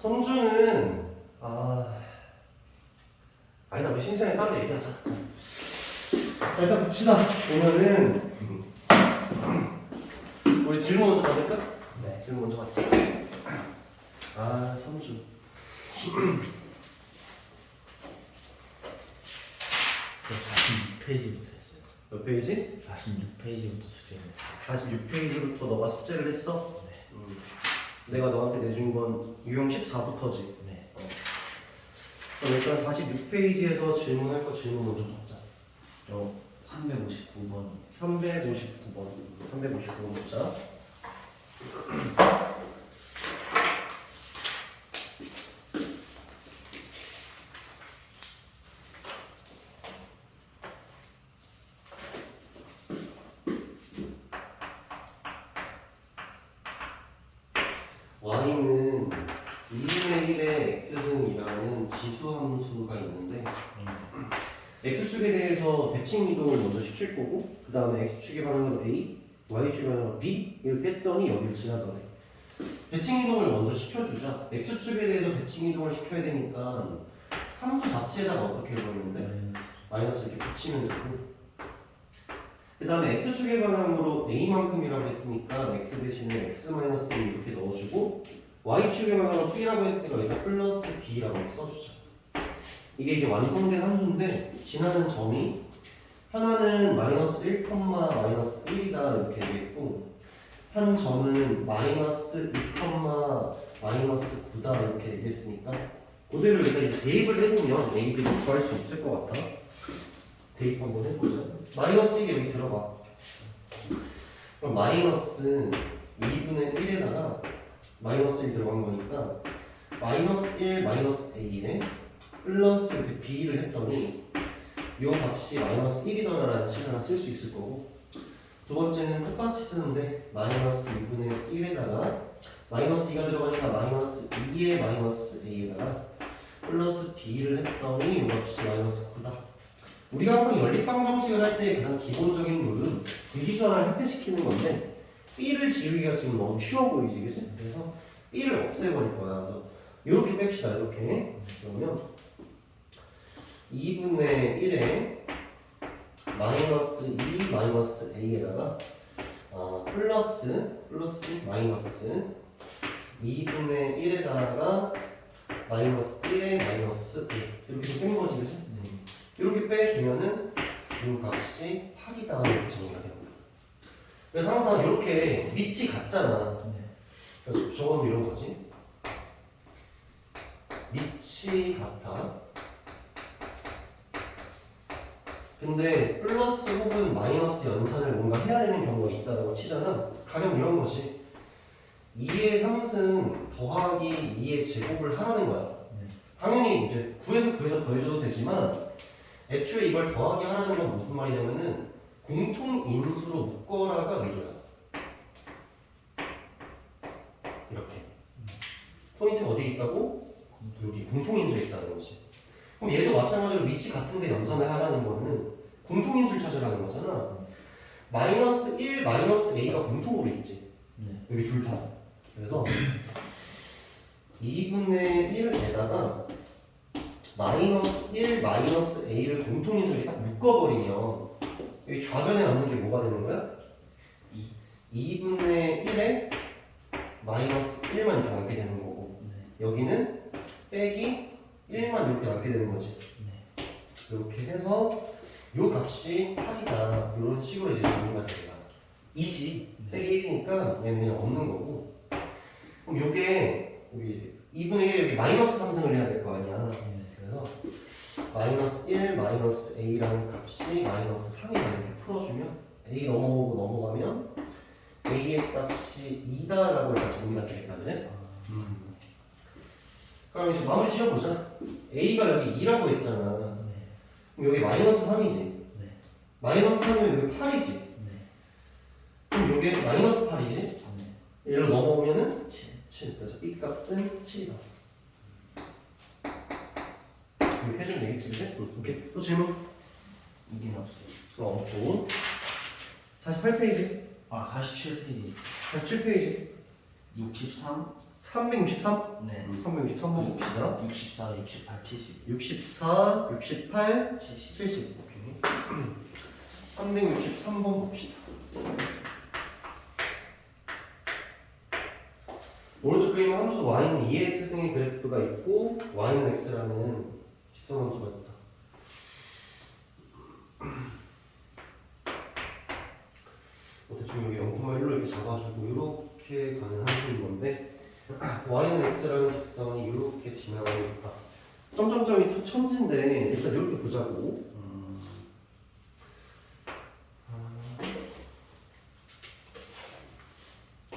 선주는 아니다 우리 신생에 따로 얘기하자. 자, 일단 봅시다. 보면은 우리 질문 먼저 받을까? 네. 질문 먼저 받자. 선주. 그 46페이지부터 했어요. 몇 페이지? 46페이지부터 숙제를 했어요. 46페이지부터 너가 숙제를 했어? 네. 내가 너한테 내준 건 유형 14부터지. 네. 그럼 일단 46페이지에서 질문할 거 질문 먼저 받자. 359번. 359번 보자. y는 2분의 1의 x승이라는 지수함수가 있는데 x축에 대해서 대칭 이동을 먼저 시킬 거고 그 다음에 x축의 방향으로 a, y축의 방향으로 b 이렇게 했더니 여기를 지나더래. 대칭 이동을 먼저 시켜주자. x축에 대해서 대칭 이동을 시켜야 되니까 함수 자체에다가 어떻게 해버리는데 마이너스 이렇게 붙이면 되고 그 다음에 x축의 방향으로 a만큼이라고 했으니까 x 대신에 x-1 이렇게 넣어주고 y축의 방향으로 b라고 했으니까 여기다 플러스 b라고 써주자. 이게 이제 완성된 함수인데 지나는 점이 하나는 마이너스 1, 마이너스 1이다 이렇게 되겠고 한 점은 마이너스 2, 마이너스 9다 이렇게 되겠으니까 그대로 일단 이제 대입을 해보면 a, b를 구할 수 있을 것 같아. 대입 한번 해보자. 마이너스 1이 여기 들어가. 그럼 마이너스 2분의 1에다가 마이너스 1 들어간 거니까 마이너스 1, 마이너스 a에 플러스 이렇게 b를 했더니 요 값이 마이너스 1이더라라는 식을 하나 쓸 수 있을 거고 두 번째는 똑같이 쓰는데 마이너스 2분의 1에다가 마이너스 2가 들어가니까 마이너스 2의 마이너스 a에다가 플러스 b를 했더니 요 값이 마이너스 9다. 우리가 항상 연립방 방식을 할 때 가장 기본적인 룰은 대지수 하나를 해체시키는 건데 b를 지우기가 지금 너무 쉬워 보이지, 그치? 그래서 b를 없애버릴 거야. 그래서 이렇게 뺍시다, 이렇게. 그러면 2분의 1에 마이너스 2 마이너스 a에다가 플러스 마이너스 2분의 1에다가 마이너스 1에 마이너스 a 이렇게 뺀 거지, 그치? 이렇게 빼주면은 이 값이 8이다 이렇게 정리가 됩니다. 그래서 항상 이렇게 밑이 같잖아. 그래서 적어도 이런 거지. 밑이 같아. 근데 플러스 혹은 마이너스 연산을 뭔가 해야 되는 경우가 있다고 치잖아. 가령 이런 거지. 2의 3승 더하기 2의 제곱을 하라는 거야. 당연히 이제 9에서 더해줘도 되지만 애초에 이걸 더하기 하라는 건 무슨 말이냐면은 공통인수로 묶어라가 의도야. 이렇게 포인트 어디에 있다고? 여기 공통인수에 있다는 거지. 그럼 얘도 마찬가지로 위치 같은데 연산을 하라는 거는 공통인수를 찾으라는 거잖아. 마이너스 1, 마이너스 a가 공통으로 있지. 여기 둘 다. 그래서 2분의 1에다가 마이너스 1, 마이너스 a를 공통인수에 딱 묶어버리면 여기 좌변에 남는 게 뭐가 되는 거야? 2분의 1에 마이너스 1만 이렇게 남게 되는 거고 여기는 빼기 1만 이렇게 남게 되는 거지. 이렇게 해서 요 값이 8이다 이런 식으로 이제 정리가 됩니다. 2지 빼기 1이니까 얘는 그냥 없는 거고 그럼 요게 여기 2분의 1에 여기 마이너스 3승을 해야 될 거 아니야. 그래서 마이너스 1 마이너스 a라는 값이 마이너스 3이다 이렇게 풀어주면 a 넘어가면 a의 값이 2다라고 해서 정리가 되겠다, 그지? 그럼 이제 마무리 지어보자. a가 여기 2라고 했잖아. 그럼 여기 마이너스 3이지. 마이너스 3이면 여기 8이지. 그럼 여기 마이너스 8이지. 얘를 넘어오면은 7. 그래서 이 값은 7이다. 이렇게 해주면 되겠지, 그치? 오케이. 또 질문? 이긴 없어요. 없고 48페이지 47페이지. 47페이지 63, 363? 네. 363번 봅시다. 64, 68, 70. 64, 68, 70. 70. 오케이. 363번 봅시다. 오른쪽 그림 함수 y는 2x승의 그래프가 있고 y는 x라는 직선 함수가 있다. 대충 여기 0,1로 이렇게 잡아주고 이렇게 가는 함수인 건데 y는 x라는 직선이 이렇게 지나가고 있다. 점점점이 또 천지인데 일단 이렇게 보자고.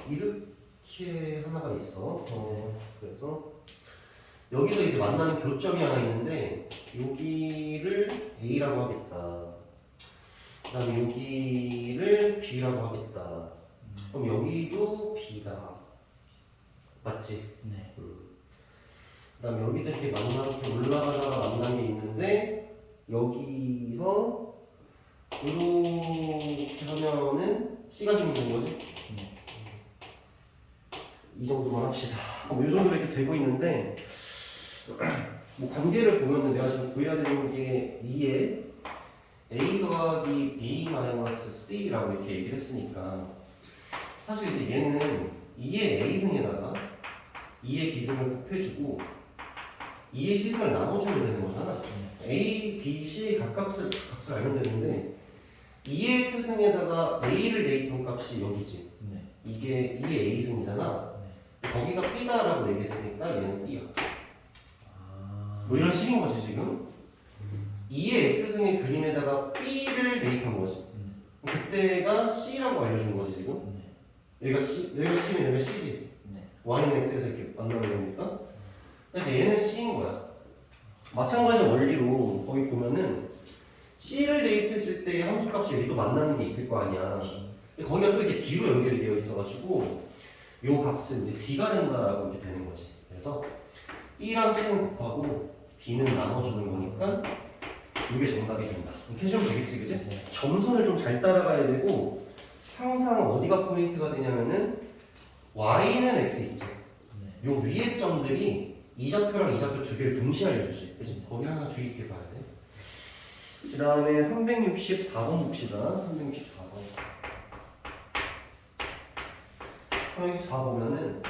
이렇게 하나가 있어. 그래서 여기서 이제 만나는 교점이 하나 있는데 여기를 A라고 하겠다. 그다음에 여기를 B라고 하겠다. 그럼 여기도 B다. 맞지? 네. 그다음에 여기서 이렇게 이렇게 올라가다가 만난 게 있는데 여기서 이렇게 하면은 C가 생기는 거지? 네. 이 정도만 합시다. 이 정도로 이렇게 되고 있는데 뭐 관계를 보면은 내가 지금 구해야 되는 게 2에 A 더하기 B 마이너스 C라고 이렇게 얘기를 했으니까 사실 이제 얘는 2의 A승에다가 2의 B승을 곱해주고 2의 C승을 나눠주면 되는 거잖아. A, B, C 값을 알면 되는데 2의 X승에다가 A를 대입한 값이 여기지. 네. 이게 2의 A승이잖아. 거기가 B다라고 얘기했으니까 얘는 B야. 뭐 이런 식인 거지 지금. 2의 X승의 그림에다가 B를 대입한 거지. 그때가 C라고 알려준 거지 지금. 여기가 C면 여기가 C지. 네. Y는 X에서 이렇게 만나는 거니까. 그래서 얘는 C인 거야. 마찬가지 원리로 거기 보면은 C를 대입했을 때 함수값이 여기 또 만나는 게 있을 거 아니야. 근데 거기가 또 이렇게 D로 연결이 되어 있어가지고 요 값은 이제 D가 된다라고 이렇게 되는 거지. 그래서 B랑 C는 곱하고 D는 나눠주는 거니까 이게 정답이 된다. 이렇게 해주면 되겠지, 그지? 네. 점선을 좀 잘 따라가야 되고 항상 어디가 포인트가 되냐면은 Y는 X 있지. 네. 요 위에 점들이 이 좌표랑 이 좌표 두 개를 동시에 알려주지. 그치? 거기 항상 주의 깊게 봐야 돼. 그 다음에 364번 봅시다. 364번. 364 보면은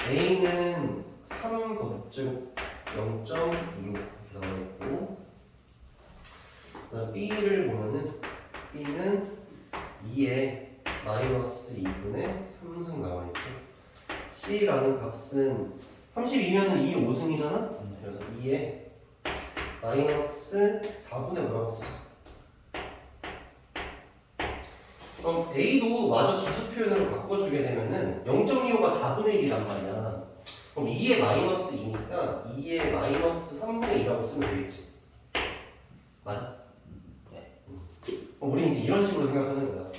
A는 3 거듭 0.25 이렇게 나와있고 그다음 B를 보면은 B는 2에 마이너스 2분의 3승 나와있고 C라는 값은 32면은 2의 5승이잖아? 그래서 2에 마이너스 4분의 5라고 쓰자. 그럼 A도 마저 지수 표현으로 바꿔주게 되면은 0.25가 4분의 1이란 말이야. 그럼 2의 마이너스 2니까 2의 마이너스 3분의 2라고 쓰면 되겠지. 맞아? 네. 그럼 우리 이제 이런 식으로 생각하는 거야.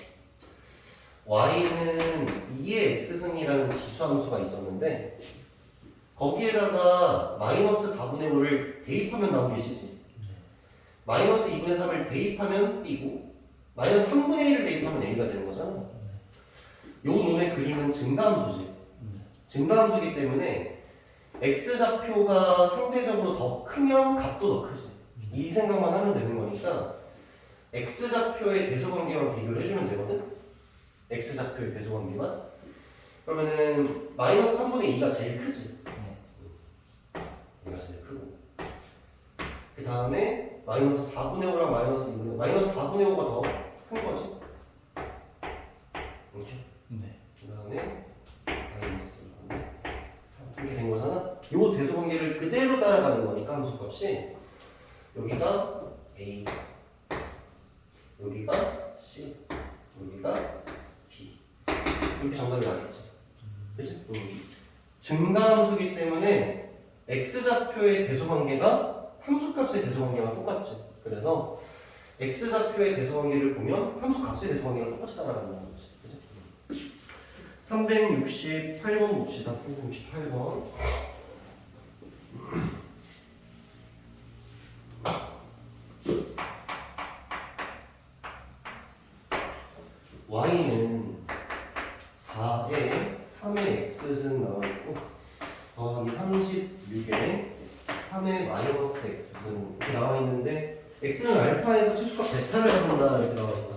Y는 2의 X승이라는 지수함수가 있었는데 거기에다가 마이너스 4분의 5를 대입하면 나온 게 C지. 마이너스 2분의 3을 대입하면 B고 마이너스 3분의 1을 대입하면 A가 되는 거잖아. 요 놈의 그림은 증가함수지. 증가함수기 때문에 X좌표가 상대적으로 더 크면 값도 더 크지. 이 생각만 하면 되는 거니까 X좌표의 대소관계만 비교를 해주면 되거든. X좌표의 대소관계만. 그러면은 마이너스 3분의 2가 제일 크지. 얘가 제일 크고 그 다음에 마이너스 4분의 5랑 마이너스 2분의 5 마이너스 4분의 5가 더 큰 거지. 이렇게. 네. 그 다음에 마이너스 2분의 3 이렇게 된 거잖아. 요 대소관계를 그대로 따라가는 거니까 함수값이 여기가 A 여기가 C 여기가 B 이렇게 정답이 나겠지. 그치? 증가함수기 때문에 X좌표의 대소관계가 함수값의 대소관계랑 똑같지. 그래서 X좌표의 대소관계를 보면 함수값의 대소관계랑 똑같이 따라간다는 거지. 그치? 368번 봅시다. 368번. Y는 4에 3의 X승 나와있고 베타를 잡는다 이렇게 나와있다.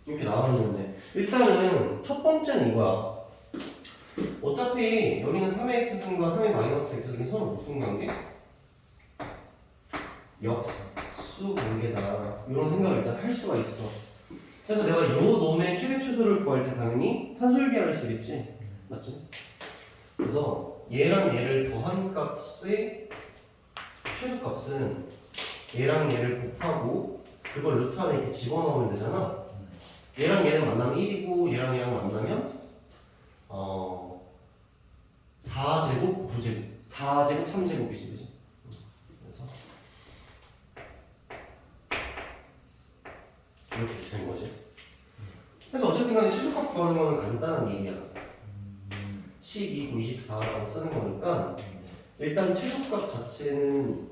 이렇게 나와있는데 일단은 첫 번째는 이거야. 어차피 여기는 3의 x승과 3의 마이너스 x승이 서로 무슨 관계? 역수 관계다. 이런 생각을 일단 할 수가 있어. 그래서 내가 이 놈의 최대 최소를 구할 때 당연히 산술기하를 쓰겠지. 맞지? 그래서 얘랑 얘를 더한 값의 최소값은 얘랑 얘를 곱하고 그걸 루트 안에 이렇게 집어넣으면 되잖아. 얘랑 얘는 만나면 1이고 얘랑 얘랑 만나면 4제곱 9제곱 4제곱 3제곱이지 그지? 그래서 이렇게 된 거지. 그래서 어쨌든 간에 최소값 구하는 거는 간단한 일이야. 12, 9, 24라고 쓰는 거니까 일단 최소값 자체는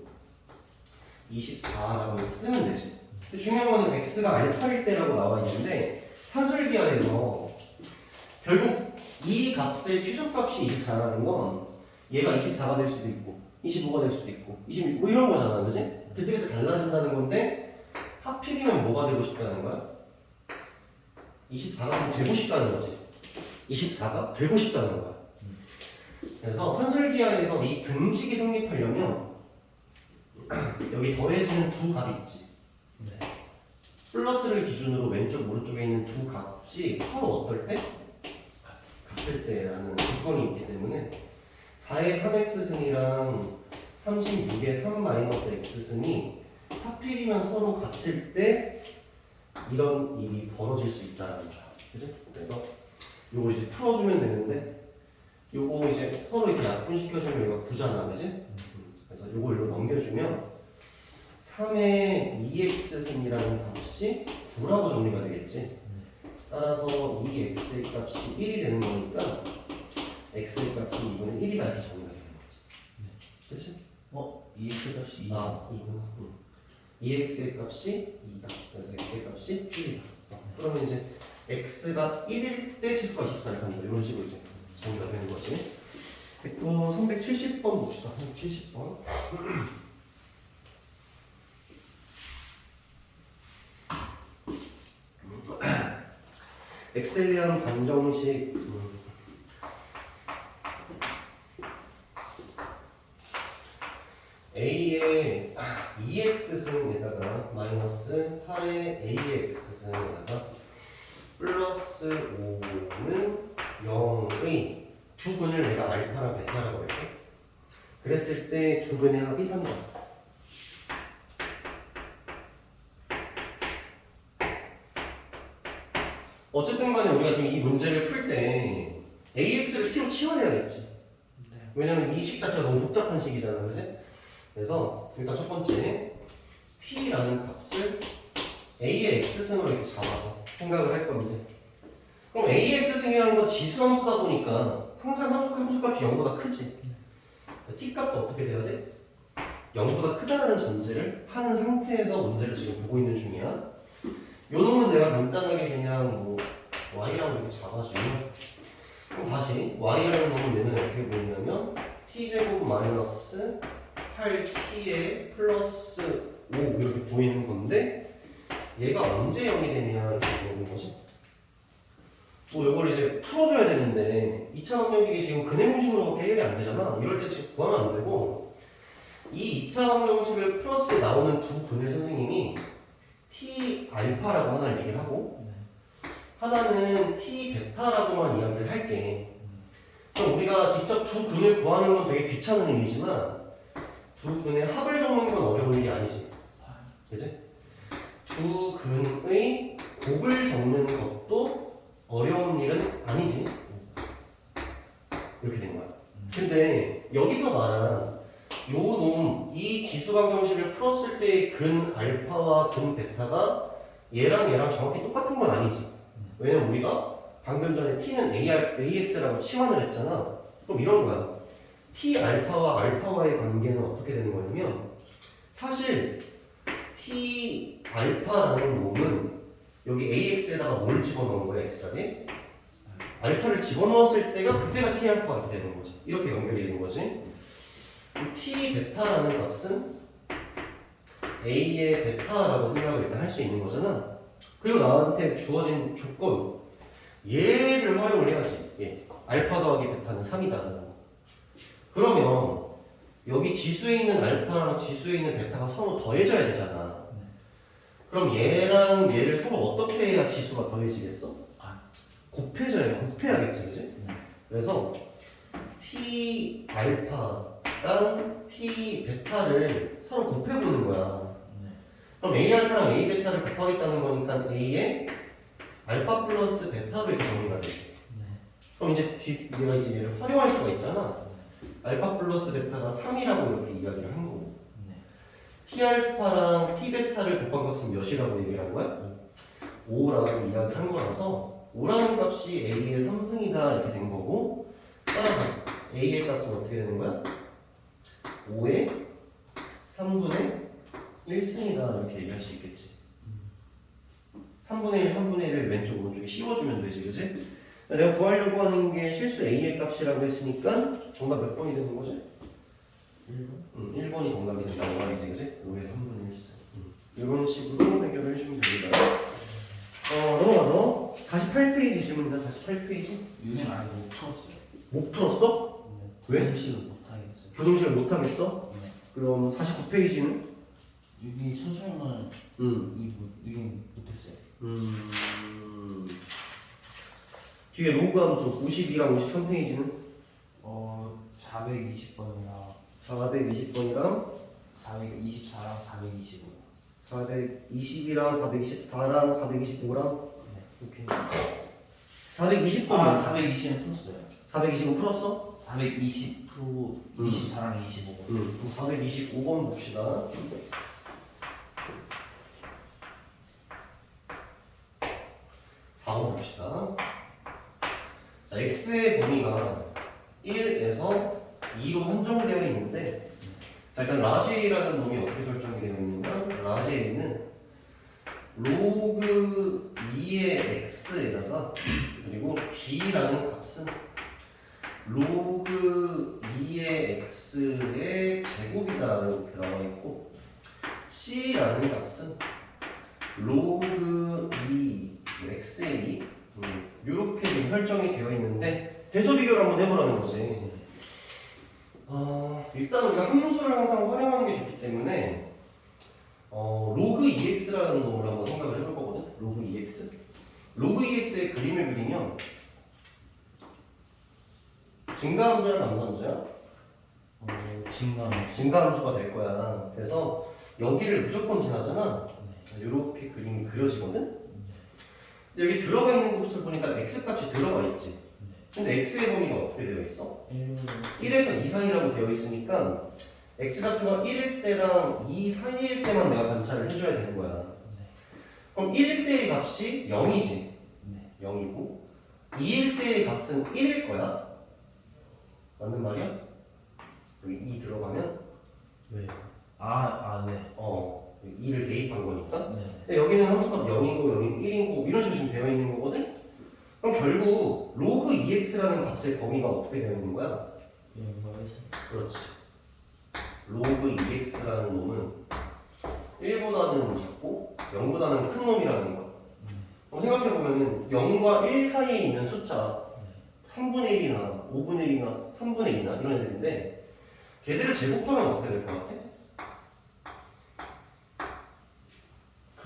24라고 쓰면 되지. 근데 중요한 거는 x가 알파일 때라고 나와 있는데 산술기하에서 결국 이 값의 최소값이 24라는 건 얘가 24가 될 수도 있고 25가 될 수도 있고 26 뭐 이런 거잖아, 그지? 그때그때 달라진다는 건데 하필이면 뭐가 되고 싶다는 거야? 24가 되고 싶다는 거지. 24가 되고 싶다는 거야. 그래서 산술기하에서 이 등식이 성립하려면 여기 더해지는 두 값이 있지. 네. 플러스를 기준으로 왼쪽 오른쪽에 있는 두 값이 서로 어떨 때? 같을 때라는 조건이 있기 때문에 4의 3x승이랑 36의 3-x승이 하필이면 서로 같을 때 이런 일이 벌어질 수 있다는 거야. 그치? 그래서 요거 이제 풀어주면 되는데 요거 이제 서로 이렇게 약분시켜주면 여기가 9잖아. 그치? 그래서 요거 일로 넘겨주면 3의 2x승이라는 값이 9라고 정리가 되겠지. 따라서 2x의 값이 1이 되는 거니까 x의 값이 2분의 1이다 이렇게 정리가 되는 거지. 그치? EX 값이 2. 2분. 2x의 값이 2다. 그래서 x의 값이 1이다. 그러면 이제 x가 1일 때 최소가 24를 간다. 이런 식으로 이제 정리가 되는 거지. 됐고 370번 봅시다. 370번. x에 대한 반정식 a의 2x승에다가 마이너스 8의 ax승에다가 플러스 5는 0의 두 근을 내가 알파랑 베타라고 할게. 그랬을 때 두 근의 합이 3이다. 어쨌든 간에 우리가 지금 이 문제를 풀 때 AX를 T로 치환해야겠지. 네. 왜냐면 이 식 자체가 너무 복잡한 식이잖아, 그지? 그래서 일단 첫 번째 T라는 값을 A의 X승으로 이렇게 잡아서 생각을 할 건데, 그럼 A의 X승이라는 건 지수함수다 보니까 항상 함수값이 0보다 크지. T 값도 어떻게 돼야 돼? 0보다 크다는 전제를 하는 상태에서 문제를 지금 보고 있는 중이야. 요 놈은 내가 간단하게 그냥 뭐 y라고 이렇게 잡아주면, 그럼 다시 y라는 놈은 얘는 어떻게 보이냐면 t제곱 마이너스 8t에 플러스 5 이렇게 보이는 건데, 얘가 언제 0이 되냐 이렇게 보이는 거지. 뭐 요걸 이제 풀어줘야 되는데 2차 방정식이 지금 근해 공식으로 해결이 안 되잖아. 이럴 때 지금 구하면 안 되고, 이 2차 방정식을 풀었을 때 나오는 두 근을 선생님이 T 알파라고 하나를 얘기를 하고 하나는 T 베타라고만 이야기를 할게. 그럼 우리가 직접 두 근을 구하는 건 되게 귀찮은 일이지만 두 근의 합을 적는 건 어려운 일이 아니지. 그지? 두 근의 곱을 적는 것도 어려운 일은 아니지. 이렇게 된 거야. 근데 여기서 말한 요 놈, 이 지수방정식을 풀었을 때의 근 알파와 근 베타가 얘랑 얘랑 정확히 똑같은 건 아니지. 왜냐면 우리가 방금 전에 t는 AX라고 치환을 했잖아. 그럼 이런 거야. T 알파와 알파와의 관계는 어떻게 되는 거냐면, 사실 T 알파라는 놈은 여기 AX에다가 뭘 집어넣은 거야, X자리에? 알파를 집어넣었을 때가 그때가 T 알파가 되는 거지. 이렇게 연결이 되는 거지. 베타라는 값은 A의 베타라고 생각을 일단 할 수 있는 거잖아. 그리고 나한테 주어진 조건 얘를 활용을 해야지. 예. 알파 더하기 베타는 3이다라는 거. 그러면 여기 지수에 있는 알파랑 지수에 있는 베타가 서로 더해져야 되잖아. 그럼 얘랑 얘를 서로 어떻게 해야 지수가 더해지겠어? 곱해야겠지, 그지? 그래서 T 알파랑 T 베타를 서로 곱해보는 거야. 그럼 A 알파랑 A 베타를 곱하겠다는 거니까 A에 알파 플러스 베타로 이렇게 정리가 돼. 그럼 이제 내가 이제 얘를 활용할 수가 있잖아. 알파 플러스 베타가 3이라고 이렇게 이야기를 한 거고. T 알파랑 T 베타를 곱한 값은 몇이라고 얘기를 한 거야? 5라고 이야기를 한 거라서 5라는 값이 A의 3승이다 이렇게 된 거고, 따라서 A의 값은 어떻게 되는 거야? 5의 3분의 1승이다 이렇게 얘기할 수 있겠지. 3분의 1, 3분의 1을 왼쪽 오른쪽에 씌워주면 되지, 그지? 내가 구하려고 하는 게 실수 A의 값이라고 했으니까 정답 몇 번이 되는 거지? 1번? 1번이 정답이 된다고 말이지, 그지? 5의 3분의 1승. 이런 식으로 해결을 해주면 됩니다. 넘어가서 48페이지 질문입니다. 48페이지. 유행 아니고 못 풀었어요. 못 풀었어? 왜? 부동식을 못 하겠어요. 부동식을 못 하겠어? 네. 그럼 49페이지는? 여기 수술은 유행 못했어요. 뒤에 로그 함수 52랑 53페이지는? 420번이랑 420번이랑 424랑 425. 420이랑 424랑 425랑 네. 오케이. 420번 420은 풀었어요. 425 풀었어? 420 프로 24랑 25. 그럼 425번 봅시다. 봅시다. 자, x의 범위가 1에서 2로 한정되어 있는데, 자, 일단 라지라는 놈이 어떻게 설정이 되어 있느냐? 라지는 로그 2의 x에다가 그리고 b라는 값은 로그 2의 x의 제곱이다 이렇게 나와 있고, c라는 값은 로그 2 x의 2 이렇게 지금 설정이 되어 있는데 대소 비교를 한번 해보라는 거지. 일단 우리가 함수를 항상 활용하는 게 좋기 때문에 로그 2x라는 놈을 한번 생각을 해볼 거거든. 로그 2x. 로그 2x의 그림을 그리면 증가함수야, 남수함수야? 증가함수가 될 거야. 그래서 여기를 무조건 지나잖아. 이렇게 그림이 그려지거든. 근데 여기 들어가 있는 곳을 보니까 x 값이 들어가 있지. 근데 x의 범위가 어떻게 되어 있어? 1에서 2 사이라고 되어 있으니까 x 좌표가 1일 때랑 2 사이일 때만 내가 관찰을 해줘야 되는 거야. 그럼 1일 때의 값이 0이지. 0이고 2일 때의 값은 1일 거야. 맞는 말이야? 여기 2 들어가면 왜요? 네. 2를 대입한 거니까. 네. 근데 여기는 함수가 0이고 여기는 1이고 이런 식으로 지금 되어 있는 거거든? 그럼 결국 로그 2x라는 값의 범위가 어떻게 되어 있는 거야? 그렇지. 로그 2x라는 놈은 1보다는 작고 0보다는 큰 놈이라는 거야. 생각해보면 0과 1 사이에 있는 숫자 3분의 1이나 5분의 1이나 3분의 2나 이런 애들인데 걔들을 제곱하면 어떻게 될 것 같아?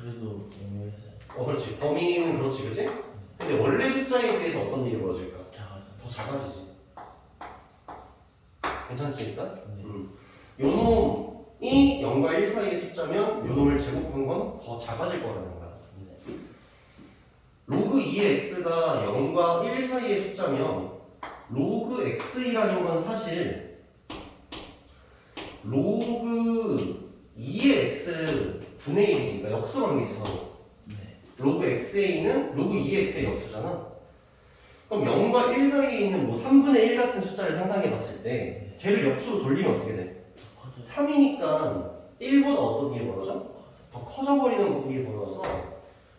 그래도 애매해서요. 그렇지. 범위는 그렇지, 그치? 근데 원래 숫자에 비해서 어떤 일이 벌어질까? 더 작아지지. 괜찮지, 일단? 요 놈이 0과 1 사이의 숫자면 요 놈을 제곱한 건 더 작아질 거라는 거야. 로그 2의 x가 0과 1 사이의 숫자면 로그 x이라는 건 사실 로그 2의 x 분의 1이지. 그러니까 역수 관계지 서로. 로그 xa는 로그 2의 x의 역수잖아. 그럼 0과 1 사이에 있는 뭐 3분의 1 같은 숫자를 상상해 봤을 때 걔를 역수로 돌리면 어떻게 돼? 3이니까 1보다 어떤 일이 벌어져? 더 커져버리는 일이 벌어져서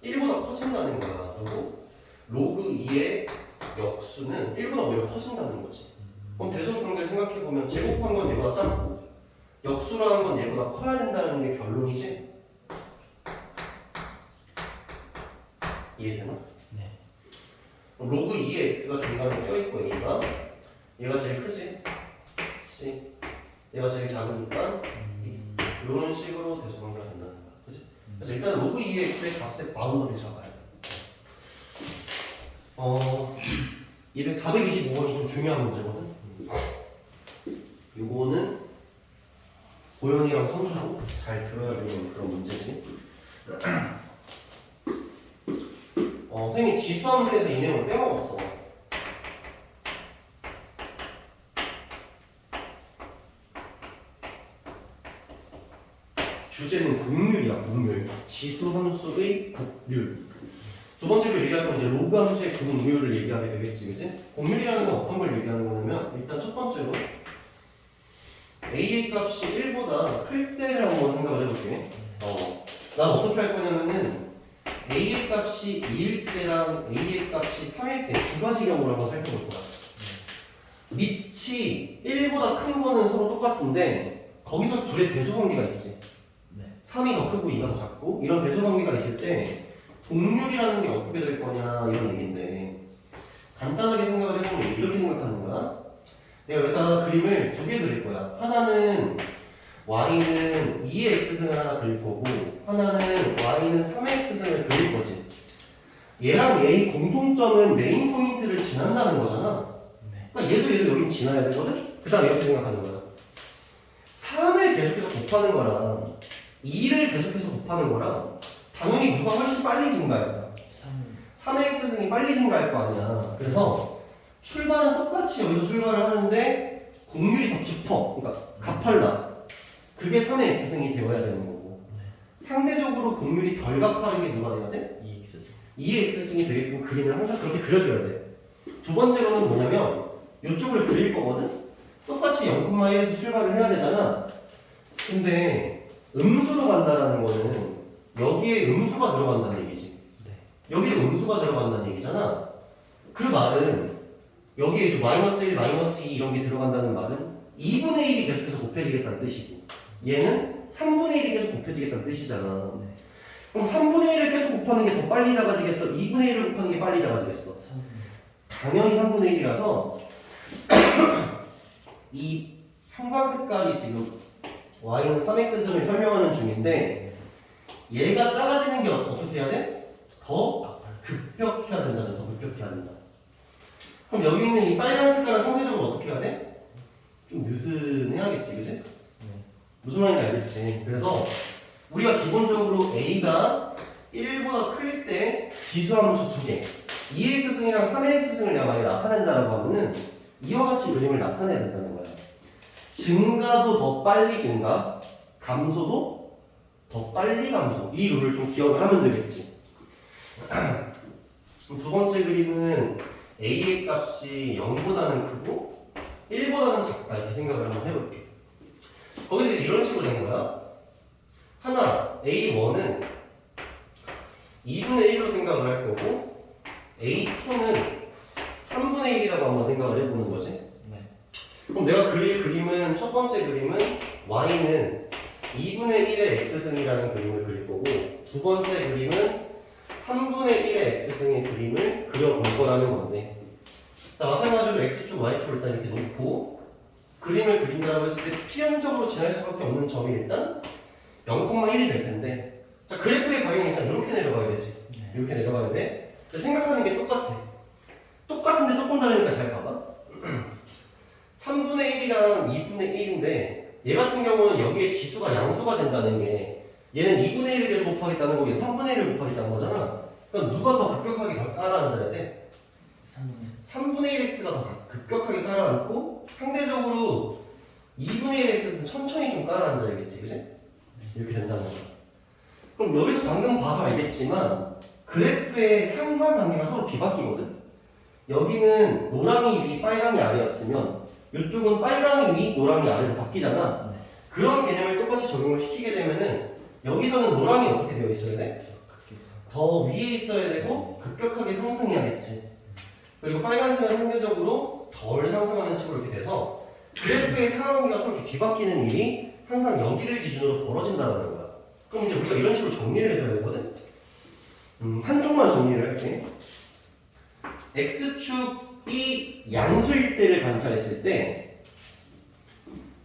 1보다 커진다는 거야. 그리고 로그 2의 역수는 1보다 오히려 커진다는 거지. 그럼 대소관계를 생각해보면 제곱한 건 얘보다 작고 역수라는 건 얘보다 커야 된다는 게 결론이지? 이해되나? 네. 로그 2의 x가 중간에 껴있고 a가 얘가 제일 크지? c 얘가 제일 작으니까 이런 식으로 대소관계가 된다는 거야. 그치? 그래서 일단 로그 2의 x의 값의 바운더리를 잡아야 돼. 425번이 좀 중요한 문제거든. 요거는 고현이랑 성주로 잘 들어야 되는 그런 문제지. 선생님이 지수함수에서 이 내용을 빼먹었어. 주제는 곡률이야, 곡률. 지수함수의 곡률. 두 번째로 얘기할 건 이제 로그 함수의 곡률을 얘기하게 되겠지, 그지? 곡률이라는 건 어떤 걸 얘기하는 거냐면, 일단 첫 번째로 a의 값이 1보다 클 때를 한번 생각을 해볼게. 난 어떻게 할 거냐면은 a의 값이 2일 때랑 a의 값이 3일 때 두 가지 경우를 한번 살펴볼 거야. 밑이 1보다 큰 거는 서로 똑같은데 거기서 둘의 대소관계가 있지. 네. 3이 더 크고 2가 더 작고 이런 대소관계가 있을 때 곡률이라는 게 어떻게 될 거냐 이런 얘기인데 간단하게 생각을 해보면 이렇게 생각하는 거야. 내가 여기다가 그림을 두 개 그릴 거야. 하나는 y는 2의 x승을 하나 그릴 거고 하나는 y는 3의 x승을 그릴 거지. 얘랑 얘의 공통점은 메인 포인트를 지난다는 거잖아. 네. 그러니까 얘도 여긴 지나야 되거든? 그 다음에 이렇게 생각하는 거야. 3을 계속해서 곱하는 거랑 2를 계속해서 곱하는 거랑 당연히 누가 훨씬 빨리 증가할 거야. 3의 x승이 빨리 증가할 거 아니야. 그래서 출발은 똑같이 여기서 출발을 하는데 곡률이 더 깊어. 그러니까 가팔라. 그게 3의 x승이 되어야 되는 거고. 상대적으로 곡률이 덜 가파른 게 누가 돼야 돼? 2x죠. 2의 x승이 되게끔 그림을 항상 그렇게 그려줘야 돼. 두 번째로는 뭐냐면 이쪽을 그릴 거거든? 똑같이 0,1에서 출발을 해야 되잖아. 근데 음수로 간다라는 거는 여기에 음수가 들어간다는 얘기지. 네. 여기도 음수가 들어간다는 얘기잖아. 그 말은 여기에 이제 마이너스 1, 마이너스 2 이런 게 들어간다는 말은 2분의 1이 계속해서 곱해지겠다는 뜻이고 얘는 3분의 1이 계속 곱해지겠다는 뜻이잖아. 네. 그럼 3분의 1을 계속 곱하는 게 더 빨리 작아지겠어? 2분의 1을 곱하는 게 빨리 작아지겠어? 3. 당연히 3분의 1이라서 이 형광 색깔이 지금 y는 3x승을 설명하는 중인데 얘가 작아지는 게 어떻게 해야 돼? 더 급격해야 된다는 더 급격해야 된다. 그럼 여기 있는 이 빨간 색깔은 상대적으로 어떻게 해야 돼? 좀 느슨해야겠지, 그지? 네. 무슨 말인지 알겠지? 그래서 우리가 기본적으로 a가 1보다 클 때 지수함수 두 개 2x승이랑 3x승을 내가 만약에 나타낸다라고 하면은 이와 같이 그림을 나타내야 된다는 거야. 증가도 더 빨리 증가, 감소도 더 빨리 감소. 이 룰을 좀 기억을 하면 되겠지. 두 번째 그림은 a의 값이 0보다는 크고 1보다는 작다 이렇게 생각을 한번 해볼게. 거기서 이제 이런 식으로 된 거야. 하나 a1은 2분의 1로 생각을 할 거고 a2는 3분의 1이라고 한번 생각을 해보는 거지. 네. 그럼 내가 그릴 그림은 첫 번째 그림은 y는 2분의 1의 x승이라는 그림을 그릴 거고 두 번째 그림은 3분의 1의 x승의 그림을 그려볼 거라는 건데 마찬가지로 x축, y축을 일단 이렇게 놓고 그림을 그린다고 했을 때 필연적으로 지날 수밖에 없는 점이 일단 0,1이 될 텐데 자 그래프의 방향이 일단 이렇게 내려가야 되지. 네. 이렇게 내려가야 돼. 생각하는 게 똑같아. 똑같은데 조금 다르니까 잘 봐봐. 3분의 1이랑 2분의 1인데 얘 같은 경우는 여기에 지수가 양수가 된다는 게 얘는 2분의 1을 계속 곱하겠다는 거고 얘는 3분의 1을 곱하겠다는 거잖아. 그럼 누가 더 급격하게 깔아앉아야 돼? 3분의 1x가 더 급격하게 깔아앉고 상대적으로 2분의 1x는 천천히 좀 깔아앉아야겠지, 그지? 이렇게 된다는 거야. 그럼 여기서 방금 봐서 알겠지만 그래프의 상관관계가 서로 뒤바뀌거든? 여기는 노랑이 위, 빨강이 아래였으면 이쪽은 빨강이 위, 노랑이 아래로 바뀌잖아. 네. 그런 개념을 똑같이 적용을 시키게 되면은 여기서는 노랑이 어떻게 되어 있어야 돼? 더 위에 있어야 되고 급격하게 상승해야겠지. 그리고 빨간색은 상대적으로 덜 상승하는 식으로 이렇게 돼서 그래프의 상관관계가 서로 이렇게 뒤바뀌는 일이 항상 여기를 기준으로 벌어진다는 거야. 그럼 이제 우리가 이런 식으로 정리를 해줘야 되거든? 한쪽만 정리를 할게. x축이 양수일 때를 관찰했을 때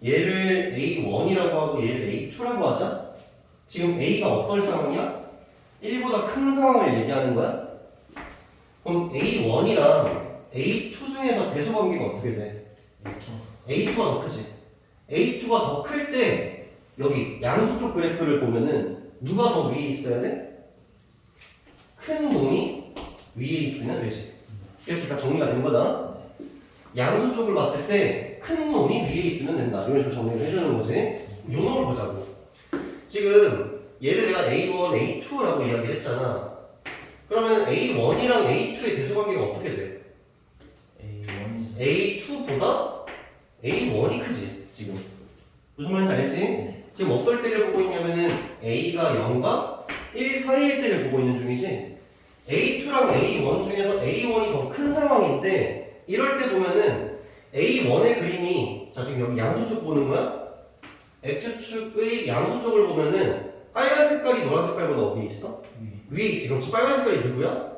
얘를 A1이라고 하고 얘를 A2라고 하자. 지금 A가 어떤 상황이야? 1보다 큰 상황을 얘기하는 거야? 그럼 A1이랑 A2 중에서 대소관계가 어떻게 돼? A2가 더 크지. A2가 더 클 때 여기 양수 쪽 그래프를 보면은 누가 더 위에 있어야 돼? 큰 놈이 위에 있으면 되지. 이렇게 다 정리가 된 거다. 양수 쪽을 봤을 때 큰 놈이 위에 있으면 된다. 이런 식으로 정리를 해주는 거지. 요 놈을 보자고. 지금 얘를 내가 A1, A2라고 이야기를 했잖아. 그러면 A1이랑 A2의 대소관계가 어떻게 돼? A2보다 A1이 크지, 지금. 무슨 말인지 알지? 지금 어떨 때를 보고 있냐면은 A가 0과 1 사이일 때를 보고 있는 중이지. A2랑 A1 중에서 A1이 더 큰 상황인데 이럴 때 보면은 A1의 그림이 자 지금 여기 양수 쪽 보는 거야? X축의 양수 쪽을 보면은 빨간 색깔이 노란 색깔보다 어디에 있어? 위에 있지. 그럼 빨간 색깔이 누구야?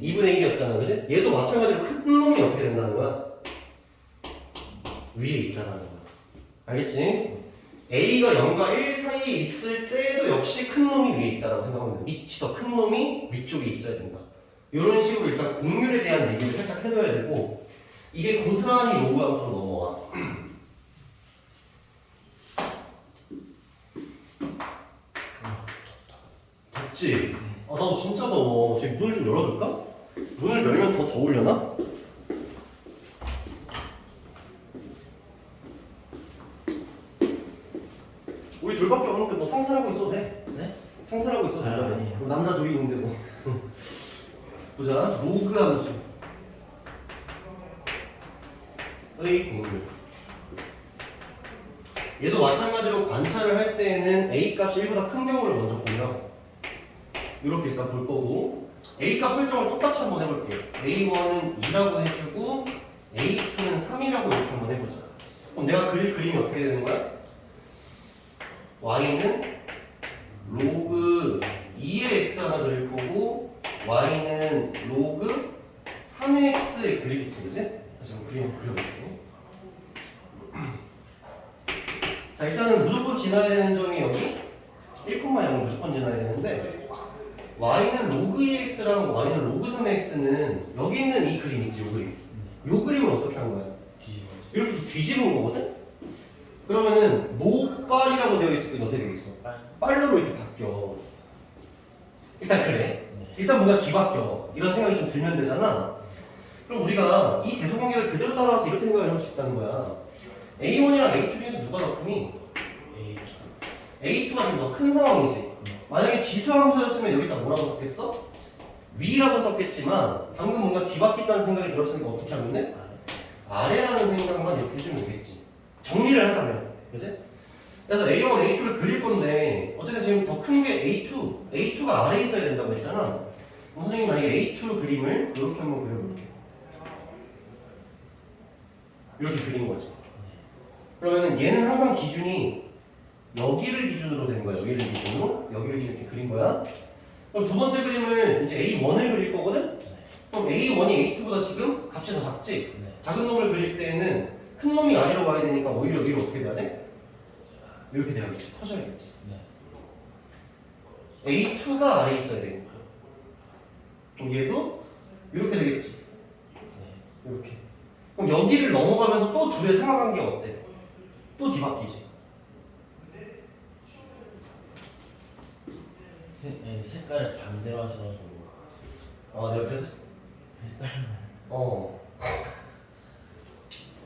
2분의 1이었잖아, 그지? 얘도 마찬가지로 큰 놈이 어떻게 된다는 거야? 위에 있다는 거야. 알겠지? A가 0과 1 사이에 있을 때도 역시 큰 놈이 위에 있다라고 생각하면 돼. 밑이 더 큰 놈이 위쪽에 있어야 된다. 이런 식으로 일단 곡률에 대한 얘기를 살짝 해둬야 되고 이게 고스란히 로그 함수로 넘어와. 덥지? 아, 나도 진짜 더워. 지금 문을 좀 열어둘까? 문을 열면 더 더우려나? 우리 둘밖에 없는데 뭐 상상하고 있어도 돼. 네? 상상하고 있어도 된다. 아니에요. 남자 둘이 있는데 뭐. 보자. 로그 함수. 의 공률. 얘도 마찬가지로 관찰을 할 때에는 A 값이 1보다 큰 경우를 먼저 보면 이렇게 일단 볼 거고 A 값 설정을 똑같이 한번 해볼게요. A1은 2라고 해주고 A2는 3이라고 이렇게 한번 해보자. 그럼 내가 그릴 그림이 어떻게 되는 거야? Y는 로그 2의 X 하나 그릴 거고 Y는 로그 3의 X를 그리겠지, 그지? 다시 한번 그림 한번 그려볼게요. 자, 일단은 무조건 지나야 되는 점이 여기 1,0을 무조건 지나야 되는데 Y는 로그 2x랑 Y는 로그 3x는 여기 있는 이 그림 있지, 요 그림. 요 그림을 어떻게 한 거야? 이렇게 뒤집은 거거든? 그러면은 노빨이라고 되어 있을 때 어떻게 되겠어? 빨로로 이렇게 바뀌어. 일단 그래. 일단 뭔가 뒤바뀌어. 이런 생각이 좀 들면 되잖아. 그럼 우리가 이 대소관계를 그대로 따라와서 이렇게 생각을 할 수 있다는 거야. A1이랑 A2 중에서 누가 더 크니? A2가 지금 더 큰 상황이지. 만약에 지수함수였으면 여기다 뭐라고 썼겠어? 위라고 썼겠지만 방금 뭔가 뒤바뀐다는 생각이 들었으니까 어떻게 하면 돼? 아래라는 생각만 이렇게 해주면 되겠지. 정리를 하자면, 그치? 그래서 A1, A2를 그릴 건데 어쨌든 지금 더 큰 게 A2, A2가 아래에 있어야 된다고 했잖아. 그럼 선생님이 만약에 A2 그림을 이렇게 한번 그려볼게. 이렇게 그린 거지. 그러면은 얘는 항상 기준이 여기를 기준으로 된 거야. 여기를 기준으로. 여기를 이렇게 그린 거야. 그럼 두 번째 그림을 이제 A1을 그릴 거거든? 그럼 A1이 A2보다 지금 값이 더 작지? 작은 놈을 그릴 때에는 큰 놈이 아래로 와야 되니까 오히려 위로 어떻게 돼야 돼? 이렇게 돼야겠지. 커져야겠지. A2가 아래에 있어야 되는 거야. 그럼 얘도 이렇게 되겠지. 이렇게. 그럼 여기를 넘어가면서 또 둘의 상하관계가 어때? 또 뒤바뀌지. 색깔을 반대로 하셔가지고 아, 내가 그래서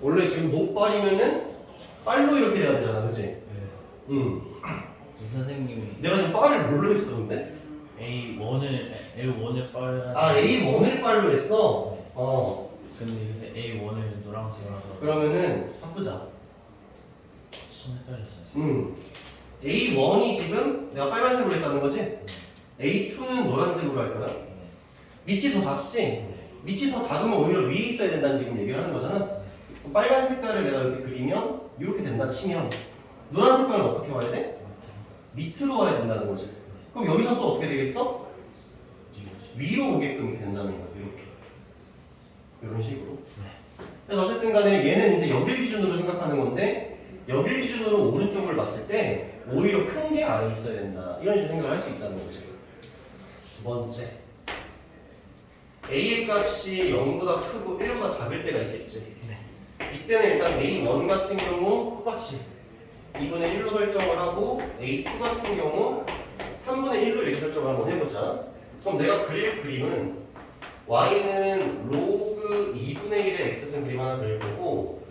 원래 지금 노빨이면은 빨로 이렇게 돼야 되잖아, 그치? 응. 이 선생님이 내가 지금 빨을 뭘로 했어, 근데? A1을 빨간 아, A1을 빨로 했어? 근데 요새 A1을 노란색으로 하셔서 그러면은 바꾸자. 손 헷갈렸어요. A1이 지금 내가 빨간색으로 했다는 거지? A2는 노란색으로 할 거야. 밑이 더 작지? 밑이 더 작으면 오히려 위에 있어야 된다는 지금 얘기를 하는 거잖아. 그럼 빨간 색깔을 내가 이렇게 그리면 이렇게 된다 치면 노란 색깔은 어떻게 와야 돼? 밑으로 와야 된다는 거지. 그럼 여기서 또 어떻게 되겠어? 위로 오게끔 이렇게 된다는 거야. 이렇게. 이런 식으로. 그래서 어쨌든 간에 얘는 이제 여길 기준으로 생각하는 건데 여길 기준으로 오른쪽을 봤을 때 오히려 큰 게 아래에 있어야 된다. 이런 식으로 생각을 할 수 있다는 거지. 두 번째. A의 값이 0보다 크고 1보다 작을 때가 있겠지. 이때는 일단 A1 같은 경우 똑같이 2분의 1로 설정을 하고 A2 같은 경우 3분의 1로 이렇게 설정을 한번 해보자. 그럼 내가 그릴 그림은 Y는 로그 2분의 1의 X승 그림 하나 그릴 거고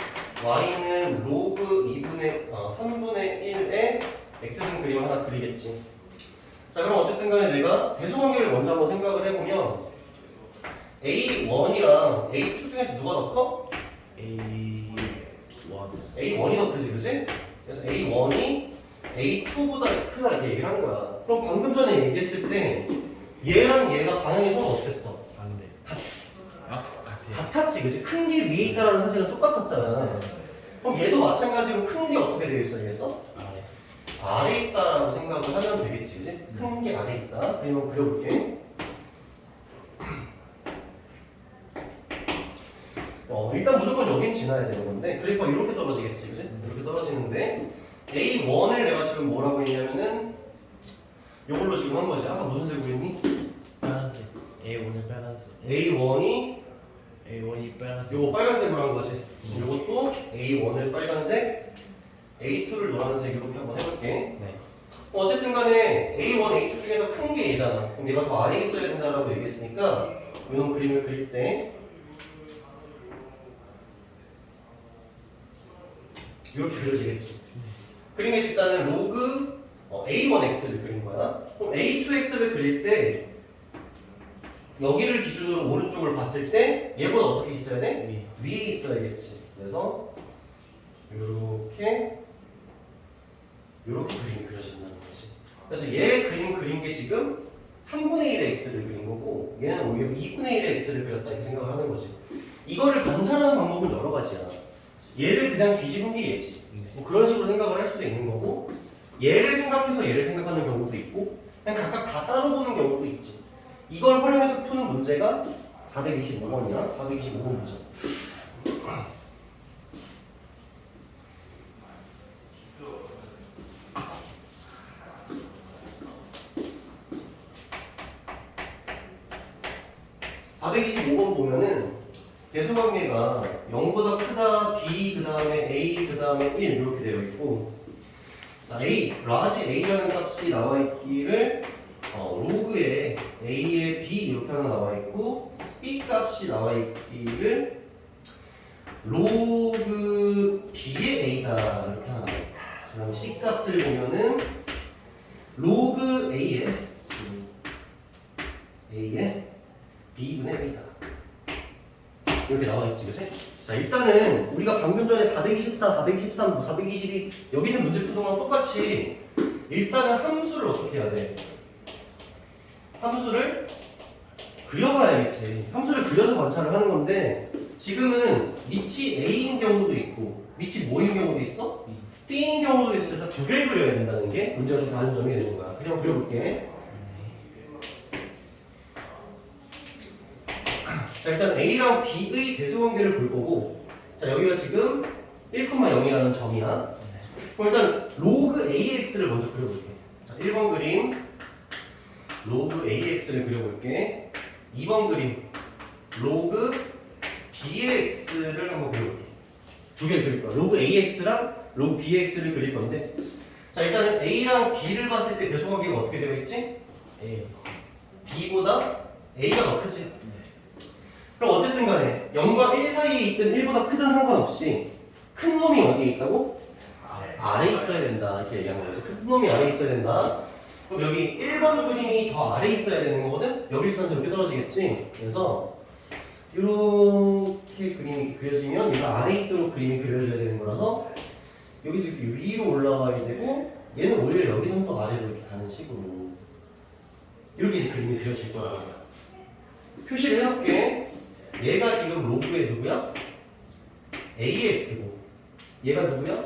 Y는 로그 3분의 1의 X승 그림 하나 그리겠지. 자 그럼 어쨌든 간에 내가 대소관계를 먼저 한번 생각을 해보면 A1이랑 A2 중에서 누가 더 커? A1 A1이 더 크지, 그치? 그래서 A1이 A2보다 크다 이렇게 얘기를 한 거야. 그럼 방금 전에 얘기했을 때 얘랑 얘가 방향이 서로 어땠어? 반대. 같이. 같았지, 그치? 큰 게 위에 있다는 사실은 똑같았잖아. 그럼 얘도 마찬가지로 큰 게 어떻게 되어 있어야겠어? 아래. 아래 있다라고 생각을 하면 되겠지, 그치? 큰 게 아래 있다. 그러면 그려볼게. 일단 무조건 여긴 지나야 되는 건데 그래프가 이렇게 떨어지겠지, 그치? 이렇게 떨어지는데 A1을 내가 지금 뭐라고 했냐면은 요걸로 지금 한 거지. 아까 무슨 색으로 했니? 빨간색. A1은 빨간색. A1이 빨간색. 요거 빨간색으로 한 거지. 요것도 A1을 빨간색, A2를 노란색 이렇게 한번 해볼게. 네. 어쨌든 간에 A1, A2 중에서 큰 게 얘잖아. 그럼 얘가 더 아래에 있어야 된다라고 얘기했으니까 이런 그림을 그릴 때 이렇게 그려지겠지. 그림의 집단은 로그 A1x를 그린 거야. 그럼 A2x를 그릴 때 여기를 기준으로 오른쪽을 봤을 때 얘보다 어떻게 있어야 돼? 위에 있어야겠지. 그래서 이렇게 그림이 그려진다는 거지. 그래서 얘 그림 그린 게 지금 3분의 1의 x를 그린 거고 얘는 오히려 2분의 1의 x를 그렸다 이렇게 생각을 하는 거지. 이거를 관찰하는 방법은 여러 가지야. 얘를 그냥 뒤집은 게 얘지. 뭐 그런 식으로 생각을 할 수도 있는 거고 얘를 생각해서 얘를 생각하는 경우도 있고 그냥 각각 다 따로 보는 경우도 있지. 이걸 활용해서 푸는 문제가 425번이야. 425번 문제. 보면은 대소관계가 0보다 크다, B 그 다음에 A 그 다음에 1 이렇게 되어 있고 자 A, 라지 A라는 값이 나와 있기를 로그에 A에 B 이렇게 하나 나와 있고 B 값이 나와 있기를 로그 B의 A다 이렇게 하나 나와 있다. 그 다음에 C 값을 보면은 로그 A에 B분의 A다 이렇게 나와 있지, 그치? 자, 일단은 우리가 방금 전에 424, 423, 422 여기 있는 문제 푸는 거랑 똑같이 일단은 함수를 어떻게 해야 돼? 함수를 그려봐야겠지. 함수를 그려서 관찰을 하는 건데 지금은 밑이 A인 경우도 있고 밑이 뭐인 경우도 있어? B인 경우도 있어. 일단 두 개를 그려야 된다는 게 문제가 좀 다른 점이 되는 거야. 그냥 그려볼게. 자, 일단 A랑 B의 대소관계를 볼 거고 자, 여기가 지금 1,0이라는 점이야. 그럼 일단 로그 AX를 먼저 그려볼게. 자, 1번 그림 로그 AX를 그려볼게. 2번 그림 로그 BX를 한번 그려볼게. 두 개를 그릴 거야. 로그 AX랑 로그 BX를 그릴 건데 자, 일단은 A랑 B를 봤을 때 대소관계가 어떻게 되어 있지? A. B보다 A가 더 크지? 그럼 어쨌든 간에 0과 1 사이에 있든 1보다 크든 상관없이 큰 놈이 어디에 있다고? 아래에 있어야 된다 이렇게 얘기하는 거지. 큰 놈이 아래에 있어야 된다. 그럼 여기 1번 그림이 더 아래에 있어야 되는 거거든? 여기 있어서 이렇게 떨어지겠지? 그래서 이렇게 그림이 그려지면 얘가 아래에 있도록 그림이 그려져야 되는 거라서 여기서 이렇게 위로 올라와야 되고 얘는 오히려 여기서부터 아래로 이렇게 가는 식으로 이렇게 이제 그림이 그려질 거야. 표시를 해놓을게. 얘가 지금 로그의 누구야? AX고 얘가 누구야?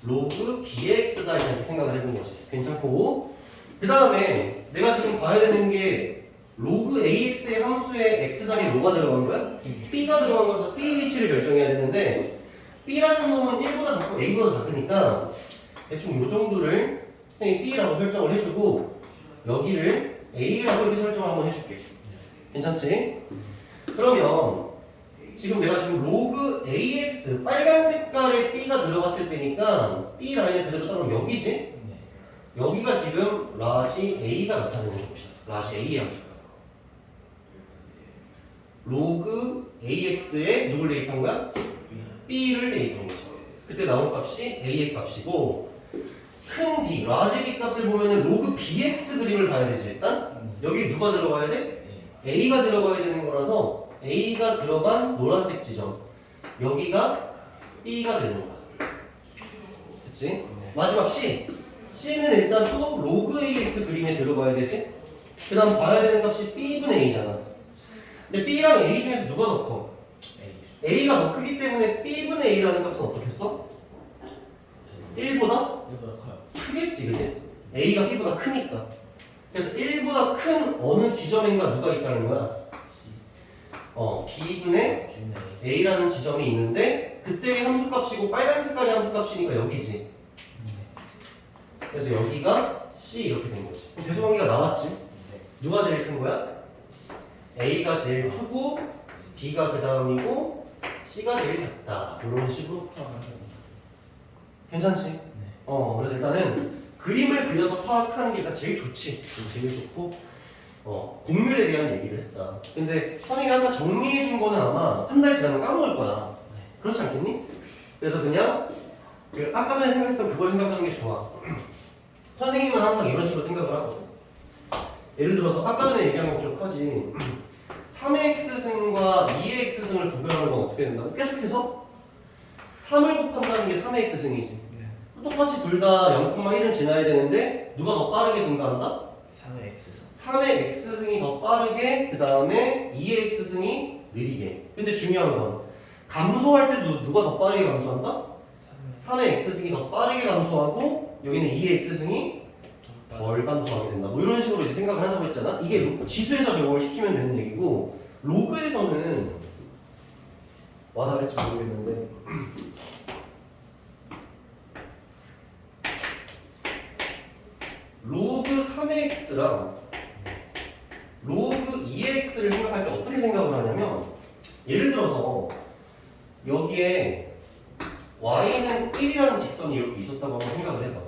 로그 BX. bx다 이렇게 생각을 해본 거지. 괜찮고. 그 다음에 내가 지금 봐야 되는 게 로그 ax의 함수의 x자리에 뭐가 들어간 거야? b가 들어간 거서 b 위치를 결정해야 되는데 b라는 놈은 1보다 작고 a보다 작으니까 대충 요 정도를 형이 b라고 설정을 해주고 여기를 a라고 이렇게 설정을 한번 해줄게. 괜찮지? 그러면 지금 내가 지금 로그 ax 빨간 색깔의 b가 들어갔을 때니까 b 라인을 그대로 따르면 여기지? 네. 여기가 지금 라지 a가 나타나는 곳이야. 라지 a의 함수야. 로그 ax에 누굴 대입한 거야? b를 대입한 거지. 그때 나온 값이 a의 값이고 큰 b, 라지 b 값을 보면은 로그 bx 그림을 봐야 되지 일단. 여기 누가 들어가야 돼? a가 들어가야 되는 거라서 a가 들어간 노란색 지점 여기가 b가 되는 거야. 그치? 마지막 c는 일단 또 로그 ax 그림에 들어가야 되지. 그 다음 봐야 되는 값이 b분의 a잖아. 근데 b랑 a 중에서 누가 더 커? a가 더 크기 때문에 b분의 a라는 값은 어떻게 써? 1보다? 1보다 커요. 크겠지, 그치? a가 b보다 크니까. 그래서 1보다 큰 어느 지점인가 누가 있다는 거야? C. b분의 a라는 지점이 있는데 그때의 함수값이고 빨간 색깔의 함수값이니까 여기지. 그래서 여기가 c 이렇게 된 거지. 그럼 대소관계가 나왔지? 누가 제일 큰 거야? a가 제일 크고 b가 그 다음이고 c가 제일 작다. 이런 식으로 파악을 하는 거야. 괜찮지? 그래서 일단은 그림을 그려서 파악하는 게 일단 제일 좋지. 제일 좋고 곡률에 대한 얘기를 했다. 근데 선생님이 아까 정리해 준 거는 아마 한 달 지나면 까먹을 거야. 그렇지 않겠니? 그래서 그냥 아까 전에 생각했던 그걸 생각하는 게 좋아. 선생님은 항상 이런 식으로 생각을 하거든. 예를 들어서 아까 전에 얘기한 거 기억하지? 3의 x승과 2의 x승을 구별하는 건 어떻게 된다고? 계속해서 3을 곱한다는 게 3의 x승이지. 똑같이 둘 다 0,1은 지나야 되는데 누가 더 빠르게 증가한다? 3의 x승. 3의 x승이 더 빠르게 그 다음에 2의 x승이 느리게. 근데 중요한 건 감소할 때 누가 더 빠르게 감소한다? 3의 x승이 더 빠르게 감소하고 여기는 2의 x승이 덜 감소하게 된다. 뭐 이런 식으로 이제 생각을 하자고 했잖아. 이게 지수에서 저걸 시키면 되는 얘기고 로그에서는 와닿을지 모르겠는데 로그 3의 x랑 로그 2의 x를 생각할 때 어떻게 생각을 하냐면 예를 들어서 여기에 y는 1이라는 직선이 이렇게 있었다고 한번 생각을 해봐.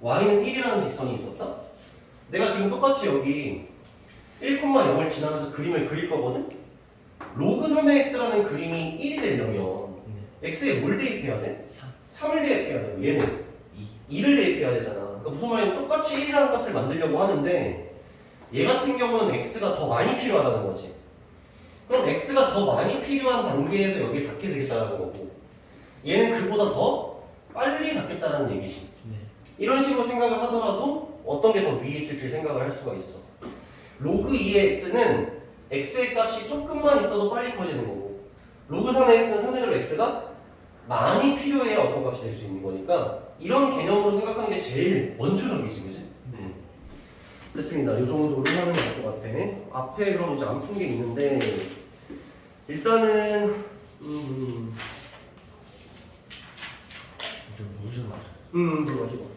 y는 1이라는 직선이 있었다? 내가 지금 똑같이 여기 1,0을 지나면서 그림을 그릴 거거든? 로그 3의 x라는 그림이 1이 되려면 x에 뭘 대입해야 돼? 3을 대입해야 돼. 얘는 2를 대입해야 되잖아. 그러니까 무슨 말이냐면 똑같이 1이라는 값을 만들려고 하는데 얘 같은 경우는 x가 더 많이 필요하다는 거지. 그럼 x가 더 많이 필요한 단계에서 여기에 닿게 되겠다는 거고 얘는 그보다 더 빨리 닿겠다는 얘기지. 이런 식으로 생각을 하더라도 어떤 게 더 위에 있을지 생각을 할 수가 있어. 로그 2의 x는 x의 값이 조금만 있어도 빨리 커지는 거고 로그 3의 x는 상대적으로 x가 많이 필요해야 어떤 값이 될 수 있는 거니까 이런 개념으로 생각하는 게 제일 원초적이지, 그지? 됐습니다. 이 정도로 하면 될 것 같아. 앞에 그럼 이제 안 푼 게 있는데 일단은 좀 무슨 말? 물 마시고.